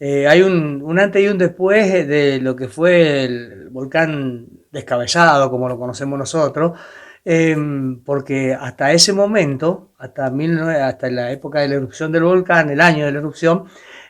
Hay un antes y un después de lo que fue el volcán descabezado, como lo conocemos nosotros, porque hasta ese momento, hasta la época de la erupción del volcán, el año de la erupción,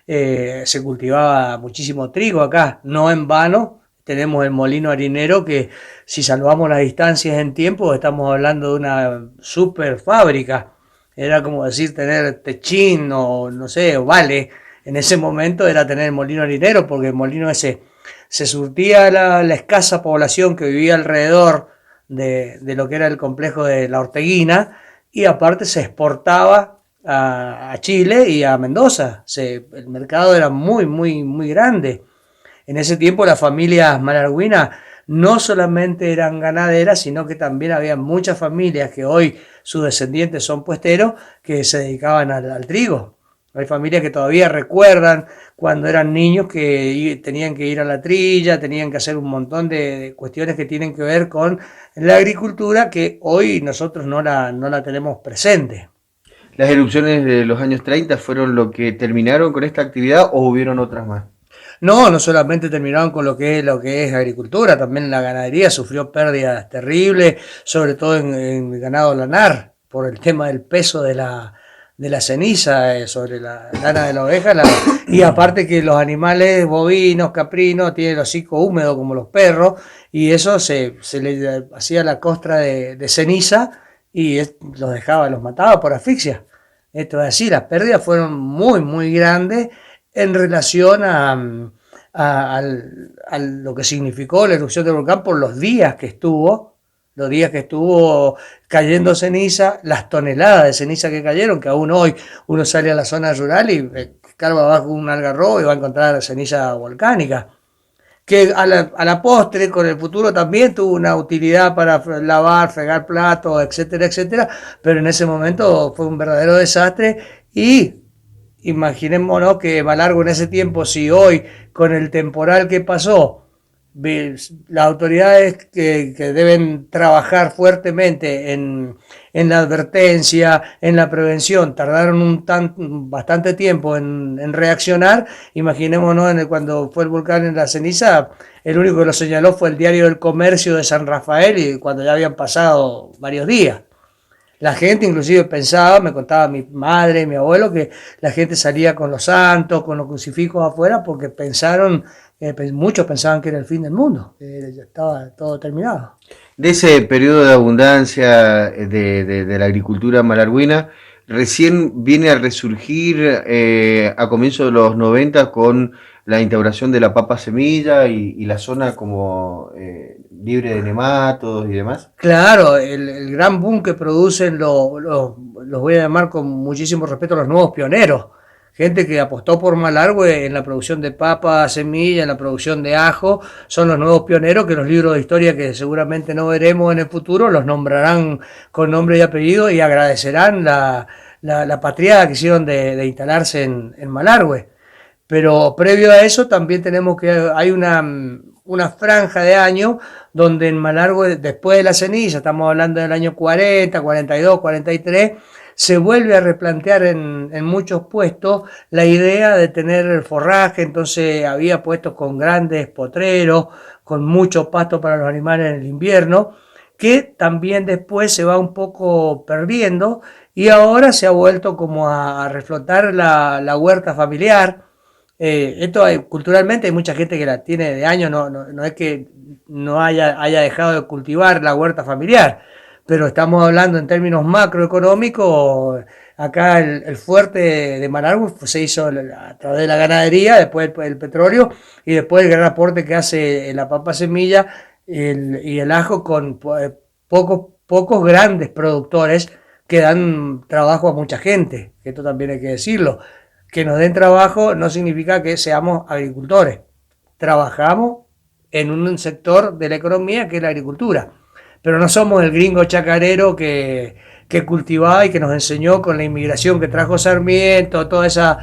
se cultivaba muchísimo trigo acá, no en vano. Tenemos el molino harinero que, si salvamos las distancias en tiempo, estamos hablando de una super fábrica. Era como decir tener Techín o no sé, o Vale. En ese momento era tener el molino harinero, porque el molino ese se surtía la escasa población que vivía alrededor de lo que era el complejo de La Orteguina, y aparte se exportaba a Chile y a Mendoza. El mercado era muy, muy, muy grande. En ese tiempo las familias malargüinas no solamente eran ganaderas, sino que también había muchas familias que hoy sus descendientes son puesteros que se dedicaban al trigo. Hay familias que todavía recuerdan cuando eran niños que tenían que ir a la trilla, tenían que hacer un montón de cuestiones que tienen que ver con la agricultura, que hoy nosotros no la tenemos presente. ¿Las erupciones de los años 30 fueron lo que terminaron con esta actividad o hubieron otras más? No, no solamente terminaron con lo que es agricultura, también la ganadería sufrió pérdidas terribles, sobre todo en el ganado lanar, por el tema del peso de la ceniza sobre la lana de la oveja, y aparte que los animales bovinos, caprinos, tienen el hocico húmedo como los perros, y eso se le hacía la costra de ceniza y los mataba por asfixia. Esto es así, las pérdidas fueron muy, muy grandes en relación a lo que significó la erupción del volcán por los días que estuvo cayendo ceniza, las toneladas de ceniza que cayeron, que aún hoy uno sale a la zona rural y escarba abajo un algarrobo y va a encontrar ceniza volcánica, que a la postre, con el futuro, también tuvo una utilidad para lavar, fregar platos, etcétera, etcétera, pero en ese momento fue un verdadero desastre. Y imaginémonos que Malargo en ese tiempo, si hoy con el temporal que pasó, las autoridades que deben trabajar fuertemente en la advertencia, en la prevención, tardaron bastante tiempo en reaccionar. Imaginémonos cuando fue el volcán en la ceniza, el único que lo señaló fue el Diario del Comercio de San Rafael, y cuando ya habían pasado varios días. La gente inclusive pensaba, me contaba mi madre y mi abuelo, que la gente salía con los santos, con los crucifijos afuera, porque muchos pensaban que era el fin del mundo, que ya estaba todo terminado. De ese periodo de abundancia de la agricultura malargüina, recién viene a resurgir a comienzos de los 90 con la instauración de la papa semilla y la zona como libre de nematodos y demás. Claro, el gran boom que producen los voy a llamar con muchísimo respeto, los nuevos pioneros. Gente que apostó por Malargüe en la producción de papa, semilla, en la producción de ajo, son los nuevos pioneros que los libros de historia, que seguramente no veremos en el futuro, los nombrarán con nombre y apellido y agradecerán la patriada que hicieron de instalarse en Malargüe. Pero previo a eso también tenemos que hay una franja de años donde en Malargüe, después de la ceniza, estamos hablando del año 40, 42, 43, se vuelve a replantear en muchos puestos la idea de tener forraje. Entonces había puestos con grandes potreros, con mucho pasto para los animales en el invierno, que también después se va un poco perdiendo, y ahora se ha vuelto como a reflotar la huerta familiar. Culturalmente hay mucha gente que la tiene de años, no es que no haya dejado de cultivar la huerta familiar, pero estamos hablando en términos macroeconómicos. Acá el fuerte de Malargüe se hizo a través de la ganadería, después el petróleo, y después el gran aporte que hace la papa semilla y el ajo, con pocos grandes productores que dan trabajo a mucha gente, que esto también hay que decirlo. Que nos den trabajo no significa que seamos agricultores. Trabajamos en un sector de la economía que es la agricultura, pero no somos el gringo chacarero que cultivaba y que nos enseñó con la inmigración que trajo Sarmiento, toda esa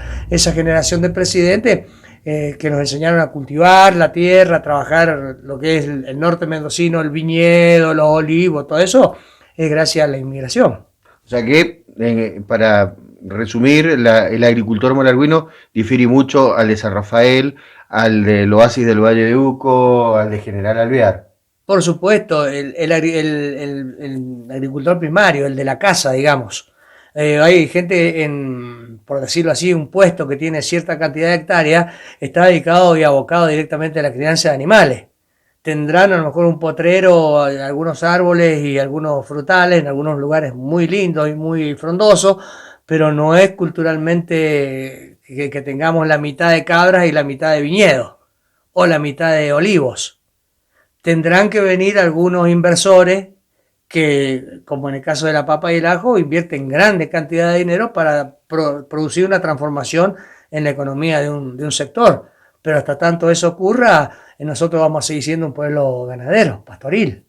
generación de presidentes, que nos enseñaron a cultivar la tierra, a trabajar lo que es el norte mendocino, el viñedo, los olivos, todo eso es gracias a la inmigración. O sea que para resumir, el agricultor malarguino difiere mucho al de San Rafael, al del Oasis del Valle de Uco, al de General Alvear. Por supuesto, el agricultor primario, el de la casa, digamos. Hay gente por decirlo así, un puesto que tiene cierta cantidad de hectáreas, está dedicado y abocado directamente a la crianza de animales. Tendrán a lo mejor un potrero, algunos árboles y algunos frutales en algunos lugares muy lindos y muy frondosos, pero no es culturalmente que tengamos la mitad de cabras y la mitad de viñedos o la mitad de olivos. Tendrán que venir algunos inversores que, como en el caso de la papa y el ajo, invierten grandes cantidades de dinero para producir una transformación en la economía de un sector. Pero hasta tanto eso ocurra, nosotros vamos a seguir siendo un pueblo ganadero, pastoril.